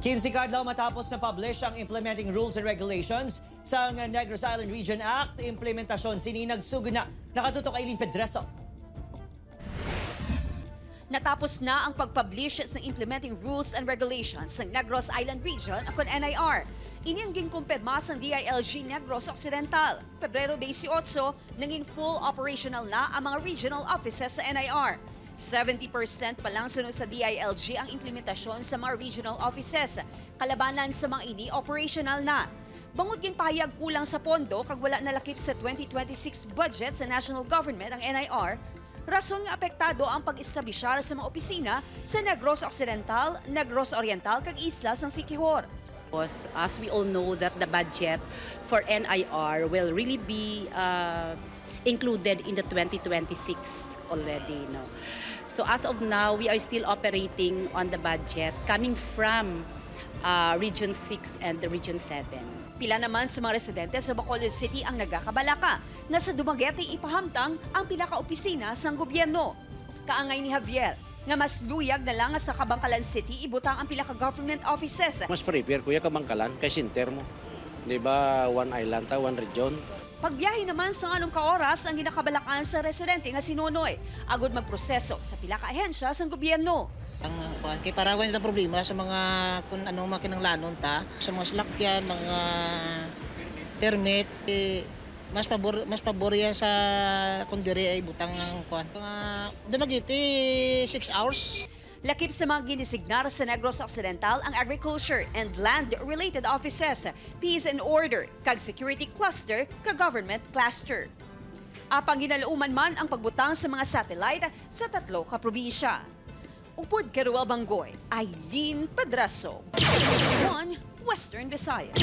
15 kadlaw matapos na publish ang Implementing Rules and Regulations sa Negros Island Region Act, implementasyon sininag-sugod na. Nakatutok Aileen Pedreso. Natapos na ang pag-publish sa Implementing Rules and Regulations sa Negros Island Region akon NIR. Ini ang ginkumpirma sa DILG Negros Occidental. Pebrero 18, naging full operational na ang mga regional offices sa NIR. 70% pa lang sunod sa DILG ang implementasyon sa mga regional offices. Kalabanan sa mga ini operational na. Bangod gin pahayag kulang sa pondo kag wala nalakip sa 2026 budget sa national government ang NIR, rason nga apektado ang pag-establisyar sa mga opisina sa Negros Occidental, Negros Oriental kag isla sang Siquijor. As we all know that the budget for NIR will really be included in the 2026 already. No? So as of now, we are still operating on the budget coming from Region 6 and the Region 7. Pila naman sa mga residente sa Bacolod City ang nagakabalaka na sa Dumaguete ipahamtang ang pila ka opisina sang gobyerno. Kaangay ni Javier nga mas luyag na lang sa Kabangkalan City ibutang ang pila ka government offices. Mas prepare kuya Kabangkalan kay sinter mo. Di ba one island ta, one region. Pagbiyahe naman sa anong kaoras ang ginakabalakan sa residente nga si Nonoy, agod magproseso sa pila ka ahensya sang gobyerno. Ang kay parawan sa problema sa mga kung anong makinanglanon ta, sa mga salakyan, mga permit, mas paborya sa kung diri ay butang ang kuan. Mga Dumaguete 6 hours. Lakip sa mga ginisignar sa Negros Occidental ang agriculture and land-related offices, peace and order, kag security cluster, kag government cluster. Apang ginalauman man ang pagbutang sa mga satellite sa 3 ka probinsya. Upod Caruel Bangoy, Aileen Pedreso, 1 Western Visayas.